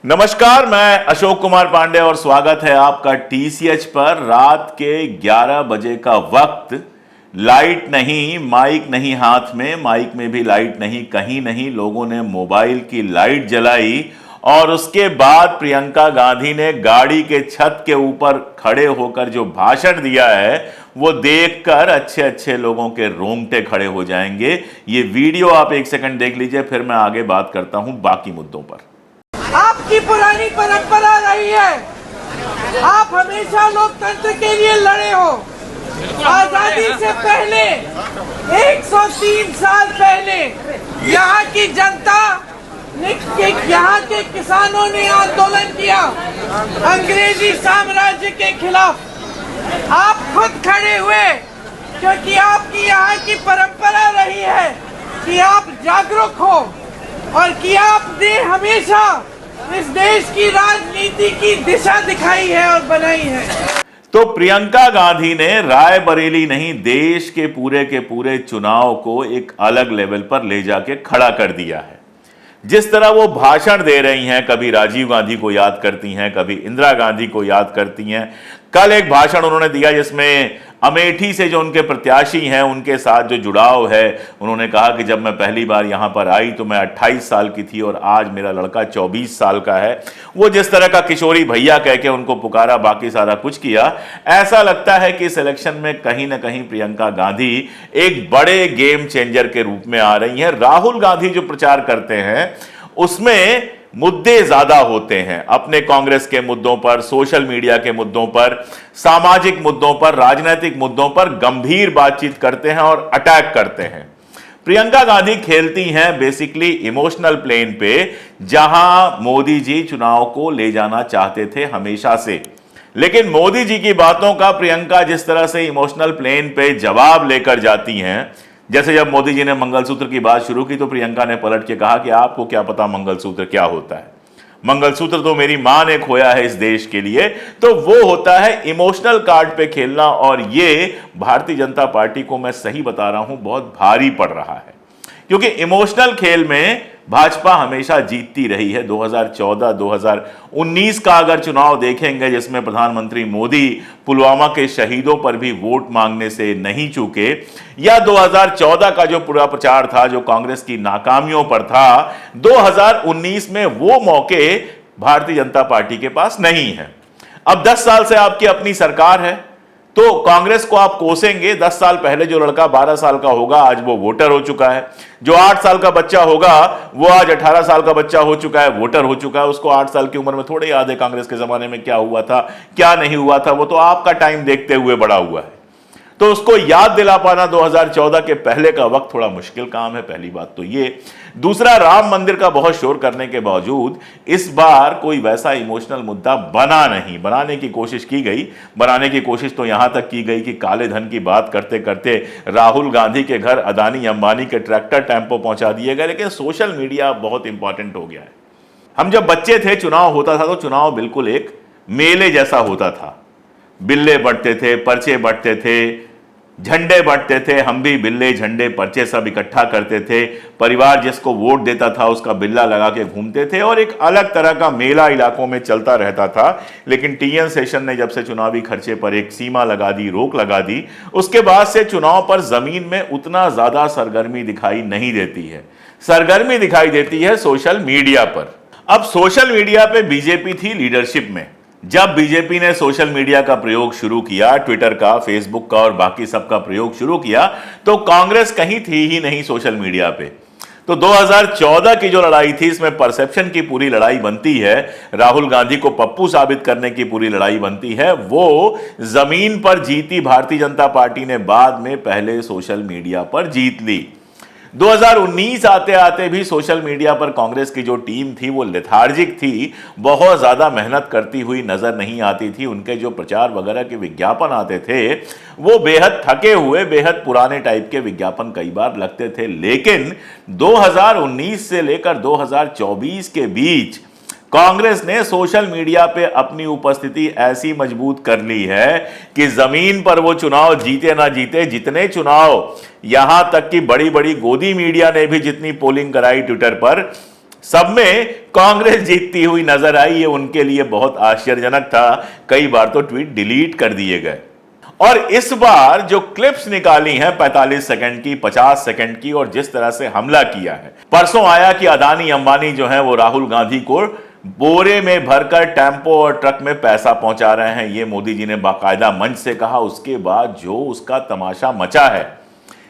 नमस्कार, मैं अशोक कुमार पांडे और स्वागत है आपका टीसीएच पर। रात के 11 बजे का वक्त, लाइट नहीं, माइक नहीं हाथ में, माइक में भी लाइट नहीं, कहीं नहीं। लोगों ने मोबाइल की लाइट जलाई और उसके बाद प्रियंका गांधी ने गाड़ी के छत के ऊपर खड़े होकर जो भाषण दिया है वो देखकर अच्छे अच्छे लोगों के रोंगटे खड़े हो जाएंगे। ये वीडियो आप एक सेकंड देख लीजिए, फिर मैं आगे बात करता हूं बाकी मुद्दों पर। आपकी पुरानी परंपरा रही है, आप हमेशा लोकतंत्र के लिए लड़े हो। आजादी से पहले 103 साल पहले यहाँ की जनता ने, यहाँ के किसानों ने आंदोलन किया अंग्रेजी साम्राज्य के खिलाफ। आप खुद खड़े हुए क्योंकि आपकी यहाँ की परंपरा रही है कि आप जागरूक हो और कि आपने हमेशा इस देश की राजनीति की दिशा दिखाई है और बनाई है। तो प्रियंका गांधी ने रायबरेली नहीं, देश के पूरे चुनाव को एक अलग लेवल पर ले जाके खड़ा कर दिया है। जिस तरह वो भाषण दे रही हैं, कभी राजीव गांधी को याद करती हैं, कभी इंदिरा गांधी को याद करती हैं। कल एक भाषण उन्होंने दिया जिसमें अमेठी से जो उनके प्रत्याशी हैं उनके साथ जो जुड़ाव है, उन्होंने कहा कि जब मैं पहली बार यहां पर आई तो मैं 28 साल की थी और आज मेरा लड़का 24 साल का है। वो जिस तरह का किशोरी भैया कह के उनको पुकारा, बाकी सारा कुछ किया, ऐसा लगता है कि इस इलेक्शन में कहीं ना कहीं प्रियंका गांधी एक बड़े गेम चेंजर के रूप में आ रही हैं। राहुल गांधी जो प्रचार करते हैं उसमें मुद्दे ज्यादा होते हैं, अपने कांग्रेस के मुद्दों पर, सोशल मीडिया के मुद्दों पर, सामाजिक मुद्दों पर, राजनीतिक मुद्दों पर गंभीर बातचीत करते हैं और अटैक करते हैं। प्रियंका गांधी खेलती हैं बेसिकली इमोशनल प्लेन पे, जहां मोदी जी चुनाव को ले जाना चाहते थे हमेशा से। लेकिन मोदी जी की बातों का प्रियंका जिस तरह से इमोशनल प्लेन पे जवाब लेकर जाती हैं, जैसे जब मोदी जी ने मंगलसूत्र की बात शुरू की तो प्रियंका ने पलट के कहा कि आपको क्या पता मंगलसूत्र क्या होता है, मंगलसूत्र तो मेरी मां ने खोया है इस देश के लिए। तो वो होता है इमोशनल कार्ड पे खेलना, और ये भारतीय जनता पार्टी को, मैं सही बता रहा हूं, बहुत भारी पड़ रहा है। क्योंकि इमोशनल खेल में भाजपा हमेशा जीतती रही है। 2014, 2019 का अगर चुनाव देखेंगे जिसमें प्रधानमंत्री मोदी पुलवामा के शहीदों पर भी वोट मांगने से नहीं चूके, या 2014 का जो पूरा प्रचार था जो कांग्रेस की नाकामियों पर था, 2019 में वो मौके भारतीय जनता पार्टी के पास नहीं है। अब 10 साल से आपकी अपनी सरकार है तो कांग्रेस को आप कोसेंगे। 10 साल पहले जो लड़का 12 साल का होगा आज वो वोटर हो चुका है, जो 8 साल का बच्चा होगा वो आज 18 साल का बच्चा हो चुका है, वोटर हो चुका है। उसको 8 साल की उम्र में थोड़े याद है कांग्रेस के जमाने में क्या हुआ था क्या नहीं हुआ था, वो तो आपका टाइम देखते हुए बड़ा हुआ है। तो उसको याद दिला पाना 2014 के पहले का वक्त थोड़ा मुश्किल काम है, पहली बात तो ये। दूसरा, राम मंदिर का बहुत शोर करने के बावजूद इस बार कोई वैसा इमोशनल मुद्दा बना नहीं। बनाने की कोशिश की गई, बनाने की कोशिश तो यहां तक की गई कि काले धन की बात करते करते राहुल गांधी के घर अदानी अंबानी के ट्रैक्टर टेम्पो पहुंचा दिए गए। लेकिन सोशल मीडिया बहुत इंपॉर्टेंट हो गया है। हम जब बच्चे थे, चुनाव होता था तो चुनाव बिल्कुल एक मेले जैसा होता था। बिल्ले बंटते थे, पर्चे बंटते थे, झंडे बंटते थे। हम भी बिल्ले, झंडे, पर्चे सब इकट्ठा करते थे। परिवार जिसको वोट देता था उसका बिल्ला लगा के घूमते थे और एक अलग तरह का मेला इलाकों में चलता रहता था। लेकिन टीएन सेशन ने जब से चुनावी खर्चे पर एक सीमा लगा दी, रोक लगा दी, उसके बाद से चुनाव पर जमीन में उतना ज्यादा सरगर्मी दिखाई नहीं देती है। सरगर्मी दिखाई देती है सोशल मीडिया पर। अब सोशल मीडिया पे बीजेपी थी लीडरशिप में। जब बीजेपी ने सोशल मीडिया का प्रयोग शुरू किया, ट्विटर का, फेसबुक का और बाकी सब का प्रयोग शुरू किया, तो कांग्रेस कहीं थी ही नहीं सोशल मीडिया पे। तो 2014 की जो लड़ाई थी, इसमें परसेप्शन की पूरी लड़ाई बनती है, राहुल गांधी को पप्पू साबित करने की पूरी लड़ाई बनती है, वो जमीन पर जीती भारतीय जनता पार्टी ने बाद में पहले सोशल मीडिया पर जीत ली। 2019 आते आते भी सोशल मीडिया पर कांग्रेस की जो टीम थी वो लेथार्जिक थी, बहुत ज्यादा मेहनत करती हुई नजर नहीं आती थी। उनके जो प्रचार वगैरह के विज्ञापन आते थे वो बेहद थके हुए, बेहद पुराने टाइप के विज्ञापन कई बार लगते थे। लेकिन 2019 से लेकर 2024 के बीच कांग्रेस ने सोशल मीडिया पे अपनी उपस्थिति ऐसी मजबूत कर ली है कि जमीन पर वो चुनाव जीते ना जीते, जितने चुनाव, यहां तक कि बड़ी बड़ी गोदी मीडिया ने भी जितनी पोलिंग कराई ट्विटर पर, सब में कांग्रेस जीतती हुई नजर आई। ये उनके लिए बहुत आश्चर्यजनक था। कई बार तो ट्वीट डिलीट कर दिए गए। और इस बार जो क्लिप्स निकाली हैं 45 सेकंड की, 50 सेकंड की, और जिस तरह से हमला किया है, परसों आया कि अदानी अंबानी जो है वो राहुल गांधी को बोरे में भरकर टेम्पो और ट्रक में पैसा पहुंचा रहे हैं, ये मोदी जी ने बाकायदा मंच से कहा। उसके बाद जो उसका तमाशा मचा है,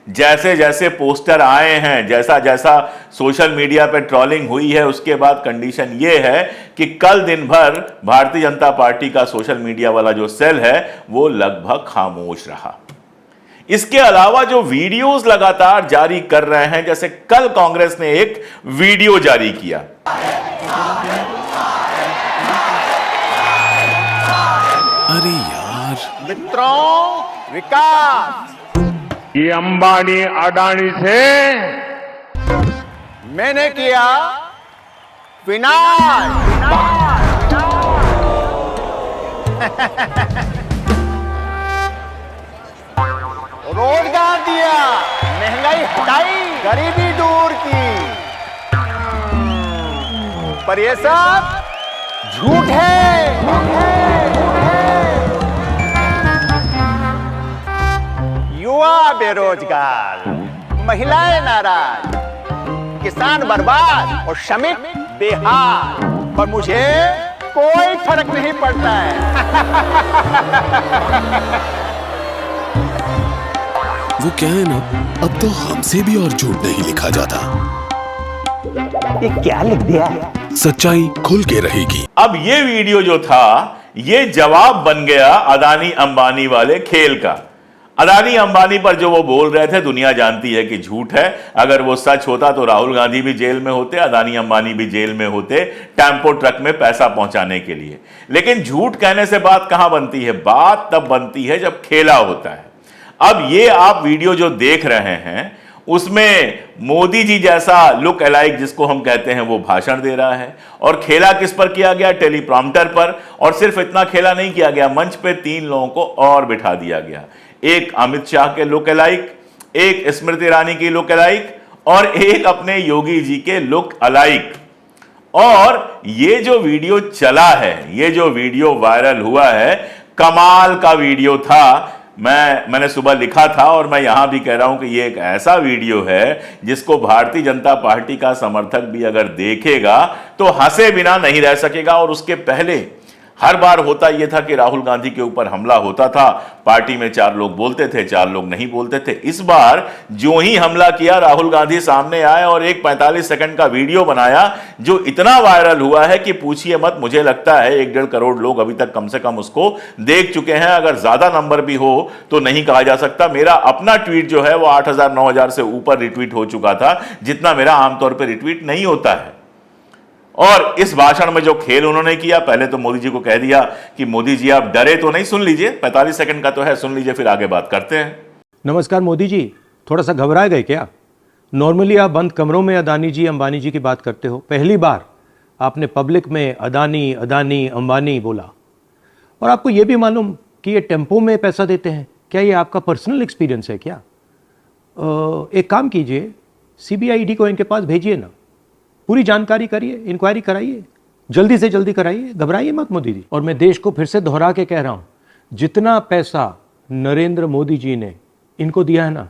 जैसे जैसे पोस्टर आए हैं, जैसा जैसा सोशल मीडिया पे ट्रोलिंग हुई है, उसके बाद कंडीशन यह है कि कल दिन भर भारतीय जनता पार्टी का सोशल मीडिया वाला जो सेल है वो लगभग खामोश रहा। इसके अलावा जो वीडियोस लगातार जारी कर रहे हैं, जैसे कल कांग्रेस ने एक वीडियो जारी किया। अरे यार मित्रों, विकास ये अंबानी अडानी से मैंने किया विनाश। रोजगार दिया, महंगाई हटाई, गरीबी दूर की, पर ये सब झूठ है। युवा बेरोजगार, महिलाएं नाराज, किसान बर्बाद और श्रमिक बेहाल, पर मुझे कोई फर्क नहीं पड़ता है। वो क्या है ना, अब तो हमसे भी और झूठ नहीं लिखा जाता। ये क्या लिख दिया? सच्चाई खुल के रहेगी। अब ये वीडियो जो था ये जवाब बन गया अदानी अंबानी वाले खेल का। अदानी अंबानी पर जो वो बोल रहे थे, दुनिया जानती है कि झूठ है। अगर वो सच होता तो राहुल गांधी भी जेल में होते, अदानी अंबानी भी जेल में होते, टेम्पो ट्रक में पैसा पहुंचाने के लिए। लेकिन झूठ कहने से बात कहां बनती है? बात तब बनती है जब खेला होता है। अब ये आप वीडियो जो देख रहे हैं उसमें मोदी जी जैसा लुक अलाइक, जिसको हम कहते हैं, वो भाषण दे रहा है। और खेला किस पर किया गया? टेलीप्रॉम्प्टर पर। और सिर्फ इतना खेला नहीं किया गया, मंच पे 3 लोगों को और बिठा दिया गया। एक अमित शाह के लुक अलाइक, एक स्मृति ईरानी की लुक अलाइक, और एक अपने योगी जी के लुक अलाइक। और ये जो वीडियो चला है, ये जो वीडियो वायरल हुआ है, कमाल का वीडियो था। मैंने सुबह लिखा था और मैं यहां भी कह रहा हूं कि ये एक ऐसा वीडियो है जिसको भारतीय जनता पार्टी का समर्थक भी अगर देखेगा तो हंसे बिना नहीं रह सकेगा। और उसके पहले हर बार होता यह था कि राहुल गांधी के ऊपर हमला होता था, पार्टी में 4 लोग बोलते थे, 4 लोग नहीं बोलते थे। इस बार जो ही हमला किया, राहुल गांधी सामने आए और एक 45 सेकंड का वीडियो बनाया जो इतना वायरल हुआ है कि पूछिए मत। मुझे लगता है 1-1.5 करोड़ लोग अभी तक कम से कम उसको देख चुके हैं। अगर ज्यादा नंबर भी हो तो नहीं कहा जा सकता। मेरा अपना ट्वीट जो है वो 8,000-9,000 से ऊपर रिट्वीट हो चुका था, जितना मेरा आमतौर पर रिट्वीट नहीं होता है। और इस भाषण में जो खेल उन्होंने किया, पहले तो मोदी जी को कह दिया कि मोदी जी आप डरे तो नहीं, सुन लीजिए, 45 सेकंड का तो है, सुन लीजिए, फिर आगे बात करते हैं। नमस्कार मोदी जी, थोड़ा सा घबरा गए क्या? नॉर्मली आप बंद कमरों में अदानी जी अंबानी जी की बात करते हो, पहली बार आपने पब्लिक में अदानी अदानी अंबानी बोला। और आपको यह भी मालूम कि ये टेम्पो में पैसा देते हैं? क्या ये आपका पर्सनल एक्सपीरियंस है क्या? एक काम कीजिए, CBID को इनके पास भेजिए ना, पूरी जानकारी करिए, इंक्वायरी कराइए, जल्दी से जल्दी कराइए, घबराइए मत मोदी जी। और मैं देश को फिर से दोहरा के कह रहा हूं, जितना पैसा नरेंद्र मोदी जी ने इनको दिया है ना,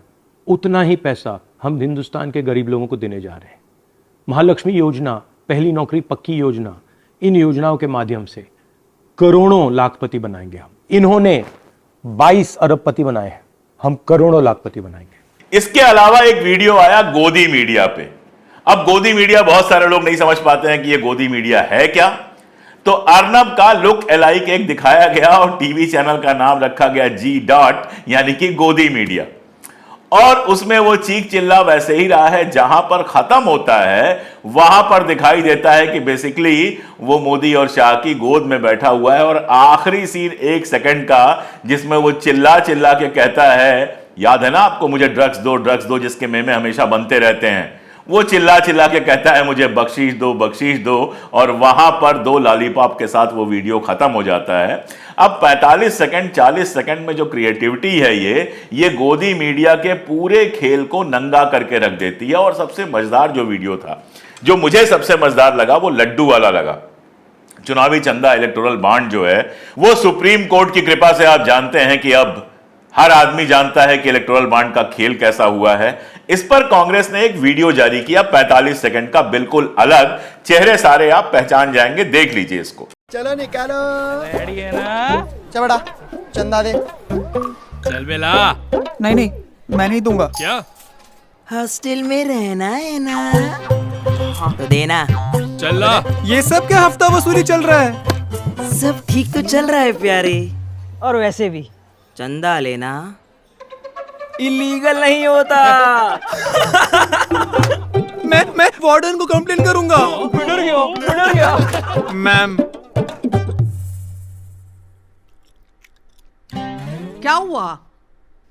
उतना ही पैसा हम हिंदुस्तान के गरीब लोगों को देने जा रहे हैं। महालक्ष्मी योजना, पहली नौकरी पक्की योजना, इन योजनाओं के माध्यम से करोड़ों लाखपति बनाएंगे हम। इन्होंने 22 अरबपति बनाए हैं, हम करोड़ों लाखपति बनाएंगे। इसके अलावा एक वीडियो आया गोदी मीडिया पे। अब गोदी मीडिया, बहुत सारे लोग नहीं समझ पाते हैं कि ये गोदी मीडिया है क्या। तो अर्नब का लुक अलाइक एक दिखाया गया और टीवी चैनल का नाम रखा गया G. यानी कि गोदी मीडिया। और उसमें वो चीख चिल्ला वैसे ही रहा है, जहां पर खत्म होता है वहां पर दिखाई देता है कि बेसिकली वो मोदी और शाह की गोद में बैठा हुआ है। और आखिरी सीन 1 सेकंड का, जिसमें वो चिल्ला चिल्ला के कहता है, याद है ना आपको, मुझे ड्रग्स दो, जिसके मेमे हमेशा बनते रहते हैं। वो चिल्ला चिल्ला के कहता है मुझे बख्शीश दो, और वहां पर 2 लॉलीपॉप के साथ वो वीडियो खत्म हो जाता है। अब 45 सेकंड 40 सेकंड में जो क्रिएटिविटी है ये गोदी मीडिया के पूरे खेल को नंगा करके रख देती है। और सबसे मजेदार जो वीडियो था, जो मुझे सबसे मजेदार लगा वो लड्डू वाला लगा। चुनावी चंदा, इलेक्टोरल बॉन्ड जो है वो सुप्रीम कोर्ट की कृपा से आप जानते हैं कि अब हर आदमी जानता है कि इलेक्टोरल बॉन्ड का खेल कैसा हुआ है। इस पर कांग्रेस ने एक वीडियो जारी किया 45 सेकंड का, बिल्कुल अलग, चेहरे सारे आप पहचान जाएंगे, देख लीजिए इसको। चलो निकालो, रेडी है ना? चबड़ा चंदा दे। चल बेला। नहीं नहीं, मैं नहीं दूंगा। क्या? हॉस्टल में रहना है ना, तो देना। चल ला। ये सब क्या हफ्ता वसूली चल रहा है? सब ठीक तो चल रहा है प्यारे, और वैसे भी चंदा लेना इलीगल नहीं होता। मैं वार्डन को कंप्लेन करूंगा। बिगड़ गया। मैम, क्या हुआ?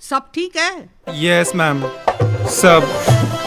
सब ठीक है? यस मैम, सब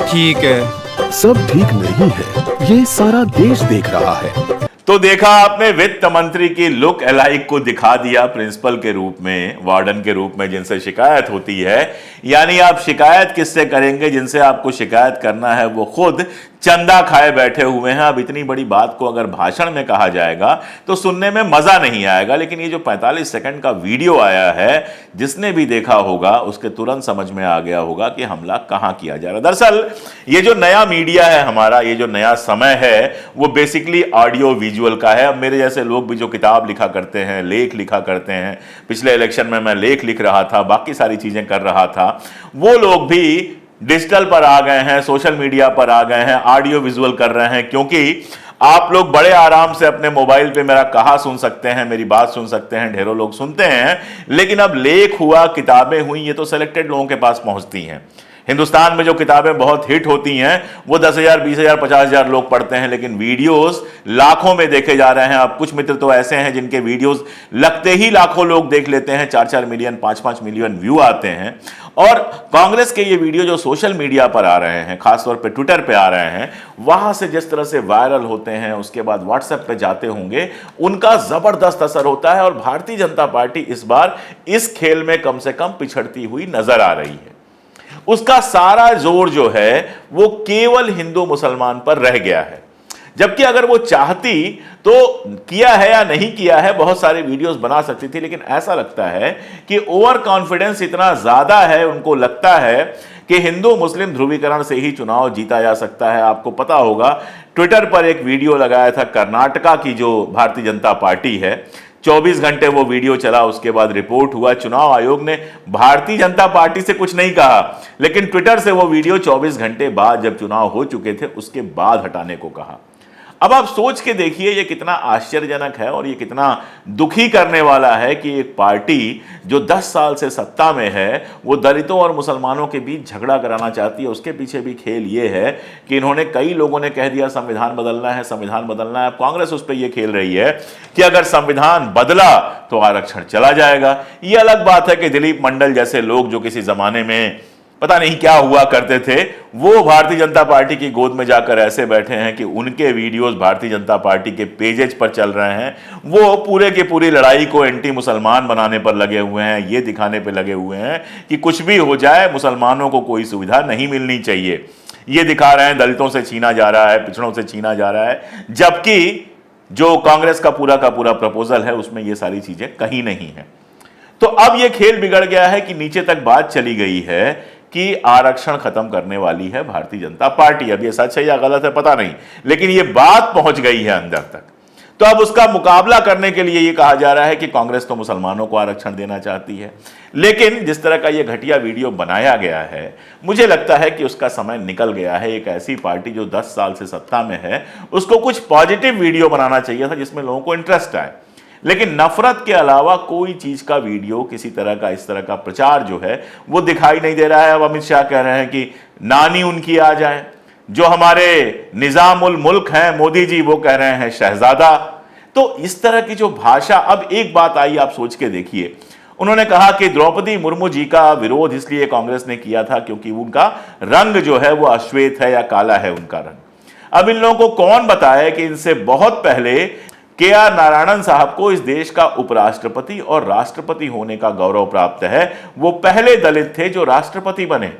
ठीक है। सब ठीक नहीं है, ये सारा देश देख रहा है। तो देखा आपने, वित्त मंत्री की लुक अलाइक को दिखा दिया प्रिंसिपल के रूप में, वार्डन के रूप में, जिनसे शिकायत होती है। यानी आप शिकायत किससे करेंगे? जिनसे आपको शिकायत करना है वो खुद चंदा खाए बैठे हुए हैं। अब इतनी बड़ी बात को अगर भाषण में कहा जाएगा तो सुनने में मजा नहीं आएगा, लेकिन ये जो 45 सेकंड का वीडियो आया है, जिसने भी देखा होगा उसके तुरंत समझ में आ गया होगा कि हमला कहां किया जा रहा है। दरअसल ये जो नया मीडिया है हमारा, ये जो नया समय है, वो बेसिकली ऑडियो विजुअल का है। अब मेरे जैसे लोग भी जो किताब लिखा करते हैं, लेख लिखा करते हैं, पिछले इलेक्शन में मैं लेख लिख रहा था, बाकी सारी चीजें कर रहा था, वो लोग भी डिजिटल पर आ गए हैं, सोशल मीडिया पर आ गए हैं, ऑडियो विजुअल कर रहे हैं, क्योंकि आप लोग बड़े आराम से अपने मोबाइल पे मेरा कहा सुन सकते हैं, मेरी बात सुन सकते हैं, ढेरों लोग सुनते हैं। लेकिन अब लेख हुआ, किताबें हुई, ये तो सेलेक्टेड लोगों के पास पहुंचती हैं। हिंदुस्तान में जो किताबें बहुत हिट होती हैं वो 10,000, 20,000, 50,000 लोग पढ़ते हैं, लेकिन वीडियोस लाखों में देखे जा रहे हैं। अब कुछ मित्र तो ऐसे हैं जिनके वीडियोस लगते ही लाखों लोग देख लेते हैं, 4-4 मिलियन, 5-5 मिलियन व्यू आते हैं। और कांग्रेस के ये वीडियो जो सोशल मीडिया पर आ रहे हैं, खासतौर पे ट्विटर पे आ रहे हैं, वहां से जिस तरह से वायरल होते हैं, उसके बाद व्हाट्सएप पे जाते होंगे, उनका जबरदस्त असर होता है। और भारतीय जनता पार्टी इस बार इस खेल में कम से कम पिछड़ती हुई नजर आ रही है। उसका सारा जोर जो है वो केवल हिंदू मुसलमान पर रह गया है, जबकि अगर वो चाहती तो किया है या नहीं किया है, बहुत सारे वीडियोस बना सकती थी। लेकिन ऐसा लगता है कि ओवर कॉन्फिडेंस इतना ज्यादा है, उनको लगता है कि हिंदू मुस्लिम ध्रुवीकरण से ही चुनाव जीता जा सकता है। आपको पता होगा, ट्विटर पर एक वीडियो लगाया था कर्नाटका की जो भारतीय जनता पार्टी है, 24 घंटे वो वीडियो चला, उसके बाद रिपोर्ट हुआ। चुनाव आयोग ने भारतीय जनता पार्टी से कुछ नहीं कहा, लेकिन ट्विटर से वो वीडियो 24 घंटे बाद, जब चुनाव हो चुके थे, उसके बाद हटाने को कहा। अब आप सोच के देखिए ये कितना आश्चर्यजनक है और ये कितना दुखी करने वाला है कि एक पार्टी जो 10 साल से सत्ता में है, वो दलितों और मुसलमानों के बीच झगड़ा कराना चाहती है। उसके पीछे भी खेल ये है कि इन्होंने, कई लोगों ने कह दिया संविधान बदलना है, संविधान बदलना है। कांग्रेस उस पर यह खेल रही है कि अगर संविधान बदला तो आरक्षण चला जाएगा। ये अलग बात है कि दिलीप मंडल जैसे लोग जो किसी जमाने में पता नहीं क्या हुआ करते थे, वो भारतीय जनता पार्टी की गोद में जाकर ऐसे बैठे हैं कि उनके वीडियोस भारतीय जनता पार्टी के पेजेज पर चल रहे हैं। वो पूरे की पूरी लड़ाई को एंटी मुसलमान बनाने पर लगे हुए हैं, ये दिखाने पर लगे हुए हैं कि कुछ भी हो जाए, मुसलमानों को कोई सुविधा नहीं मिलनी चाहिए। ये दिखा रहे हैं दलितों से छीना जा रहा है, पिछड़ों से छीना जा रहा है, जबकि जो कांग्रेस का पूरा प्रपोजल है उसमें ये सारी चीजें कहीं नहीं है। तो अब ये खेल बिगड़ गया है कि नीचे तक बात चली गई है कि आरक्षण खत्म करने वाली है भारतीय जनता पार्टी। अब ये सच है या गलत है पता नहीं, लेकिन ये बात पहुंच गई है अंदर तक। तो अब उसका मुकाबला करने के लिए ये कहा जा रहा है कि कांग्रेस तो मुसलमानों को आरक्षण देना चाहती है। लेकिन जिस तरह का ये घटिया वीडियो बनाया गया है, मुझे लगता है कि उसका समय निकल गया है। एक ऐसी पार्टी जो 10 साल से सत्ता में है, उसको कुछ पॉजिटिव वीडियो बनाना चाहिए था जिसमें लोगों को इंटरेस्ट आए। लेकिन नफरत के अलावा कोई चीज का वीडियो, किसी तरह का इस तरह का प्रचार जो है वो दिखाई नहीं दे रहा है। अब अमित शाह कह रहे हैं कि नानी उनकी आ जाए, जो हमारे निजामुल मुल्क हैं मोदी जी, वो कह रहे हैं शहजादा। तो इस तरह की जो भाषा, अब एक बात आई, आप सोच के देखिए, उन्होंने कहा कि द्रौपदी मुर्मू जी का विरोध इसलिए कांग्रेस ने किया था क्योंकि उनका रंग जो है वो अश्वेत है या काला है उनका रंग। अब इन लोगों को कौन बताए कि इनसे बहुत पहले KR नारायणन साहब को इस देश का उपराष्ट्रपति और राष्ट्रपति होने का गौरव प्राप्त है। वो पहले दलित थे जो राष्ट्रपति बने।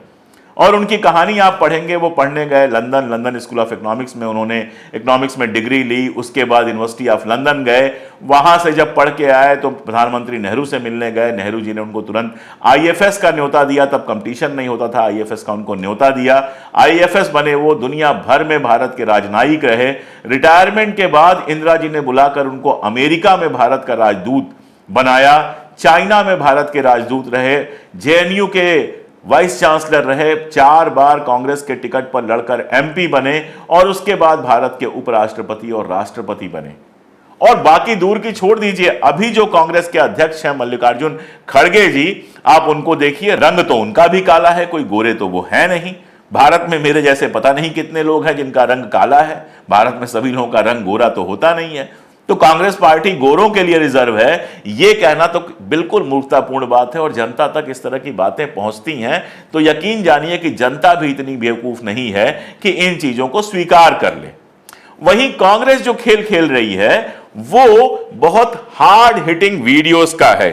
और उनकी कहानी आप पढ़ेंगे, वो पढ़ने गए लंदन स्कूल ऑफ इकोनॉमिक्स में, उन्होंने इकोनॉमिक्स में डिग्री ली, उसके बाद यूनिवर्सिटी ऑफ लंदन गए, वहां से जब पढ़ के आए तो प्रधानमंत्री नेहरू से मिलने गए, नेहरू जी ने उनको तुरंत आईएफएस का न्योता दिया, तब कंपटीशन नहीं होता था, आईएफएस का उनको न्योता दिया, आईएफएस बने, वो दुनिया भर में भारत के राजनयिक रहे। रिटायरमेंट के बाद इंदिरा जी ने बुलाकर उनको अमेरिका में भारत का राजदूत बनाया, चाइना में भारत के राजदूत रहे, जेएनयू के वाइस चांसलर रहे, 4 बार कांग्रेस के टिकट पर लड़कर एमपी बने और उसके बाद भारत के उपराष्ट्रपति और राष्ट्रपति बने। और बाकी दूर की छोड़ दीजिए, अभी जो कांग्रेस के अध्यक्ष हैं मल्लिकार्जुन खड़गे जी, आप उनको देखिए, रंग तो उनका भी काला है, कोई गोरे तो वो है नहीं। भारत में मेरे जैसे पता नहीं कितने लोग हैं जिनका रंग काला है, भारत में सभी लोगों का रंग गोरा तो होता नहीं है। तो कांग्रेस पार्टी गोरों के लिए रिजर्व है, यह कहना तो बिल्कुल मूर्खतापूर्ण बात है। और जनता तक इस तरह की बातें पहुंचती हैं तो यकीन जानिए कि जनता भी इतनी बेवकूफ नहीं है कि इन चीजों को स्वीकार कर ले। वहीं कांग्रेस जो खेल खेल रही है वो बहुत हार्ड हिटिंग वीडियोस का है।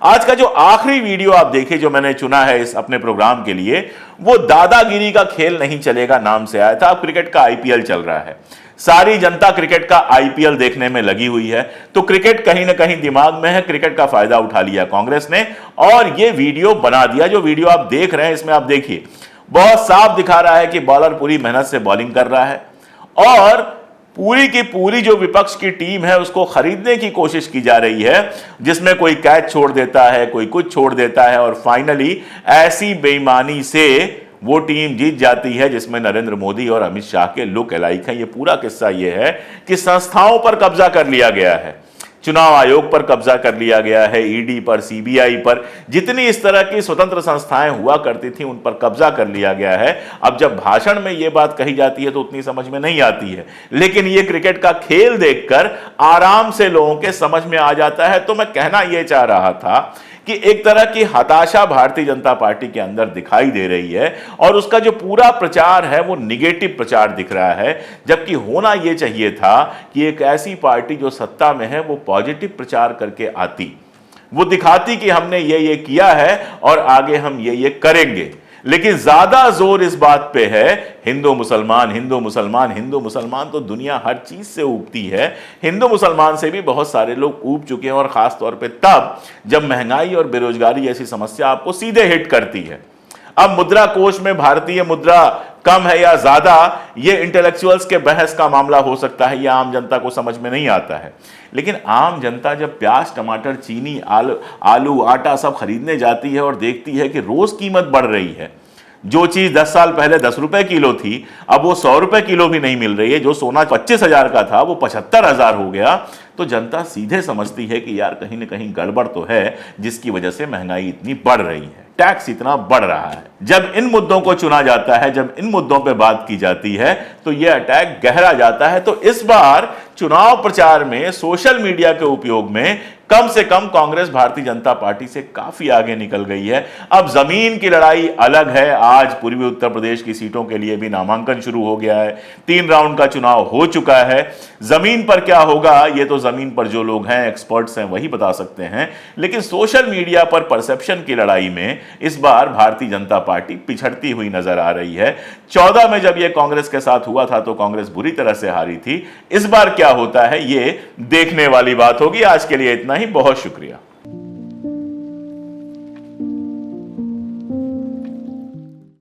आज का जो आखिरी वीडियो आप देखिए, जो मैंने चुना है इस अपने प्रोग्राम के लिए, वो दादागिरी का खेल नहीं चलेगा नाम से आया था। अब क्रिकेट का आईपीएल चल रहा है, सारी जनता क्रिकेट का आईपीएल देखने में लगी हुई है, तो क्रिकेट कहीं ना कहीं दिमाग में है, क्रिकेट का फायदा उठा लिया कांग्रेस ने और ये वीडियो बना दिया। जो वीडियो आप देख रहे हैं इसमें आप देखिए, बहुत साफ दिखा रहा है कि बॉलर पूरी मेहनत से बॉलिंग कर रहा है और पूरी की पूरी जो विपक्ष की टीम है उसको खरीदने की कोशिश की जा रही है, जिसमें कोई कैच छोड़ देता है, कोई कुछ छोड़ देता है और फाइनली ऐसी बेईमानी से वो टीम जीत जाती है जिसमें नरेंद्र मोदी और अमित शाह के लुक अलाइक हैं। ये पूरा किस्सा ये है कि संस्थाओं पर कब्जा कर लिया गया है, चुनाव आयोग पर कब्जा कर लिया गया है, ईडी पर, सीबीआई पर, जितनी इस तरह की स्वतंत्र संस्थाएं हुआ करती थी उन पर कब्जा कर लिया गया है। अब जब भाषण में ये बात कही जाती है तो उतनी समझ में नहीं आती है, लेकिन ये क्रिकेट का खेल देखकर आराम से लोगों के समझ में आ जाता है। तो मैं कहना यह चाह रहा था कि एक तरह की हताशा भारतीय जनता पार्टी के अंदर दिखाई दे रही है और उसका जो पूरा प्रचार है वो निगेटिव प्रचार दिख रहा है, जबकि होना यह चाहिए था कि एक ऐसी पार्टी जो सत्ता में है वो पॉजिटिव प्रचार करके आती, वो दिखाती कि हमने ये किया है और आगे हम ये करेंगे। लेकिन ज्यादा जोर इस बात पे है हिंदू मुसलमान, हिंदू मुसलमान, हिंदू मुसलमान। तो दुनिया हर चीज से ऊबती है, हिंदू मुसलमान से भी बहुत सारे लोग ऊब चुके हैं और खास तौर पे तब जब महंगाई और बेरोजगारी ऐसी समस्या आपको सीधे हिट करती है। अब मुद्रा कोष में भारतीय मुद्रा कम है या ज्यादा, ये इंटेलेक्चुअल्स के बहस का मामला हो सकता है, यह आम जनता को समझ में नहीं आता है। लेकिन आम जनता जब प्याज, टमाटर, चीनी, आलू, आटा सब खरीदने जाती है और देखती है कि रोज कीमत बढ़ रही है, जो चीज 10 साल पहले 10 रुपए किलो थी अब वो 100 रुपए किलो भी नहीं मिल रही है, जो सोना 25,000 का था वो 75,000 हो गया, तो जनता सीधे समझती है कि यार कहीं ना कहीं गड़बड़ तो है, जिसकी वजह से महंगाई इतनी बढ़ रही है, टैक्स इतना बढ़ रहा है। जब इन मुद्दों को चुना जाता है, जब इन मुद्दों पे बात की जाती है तो यह अटैक गहरा जाता है। तो इस बार चुनाव प्रचार में सोशल मीडिया के उपयोग में कम से कम कांग्रेस भारतीय जनता पार्टी से काफी आगे निकल गई है। अब जमीन की लड़ाई अलग है, आज पूर्वी उत्तर प्रदेश की सीटों के लिए भी नामांकन शुरू हो गया है, 3 राउंड का चुनाव हो चुका है। जमीन पर क्या होगा ये तो जमीन पर जो लोग हैं, एक्सपर्ट्स हैं, वही बता सकते हैं। लेकिन सोशल मीडिया पर परसेप्शन की लड़ाई में इस बार भारतीय जनता पार्टी पिछड़ती हुई नजर आ रही है। 14 में जब यह कांग्रेस के साथ हुआ था तो कांग्रेस बुरी तरह से हारी थी। इस बार क्या होता है ये देखने वाली बात होगी। आज के लिए इतना ही, बहुत शुक्रिया।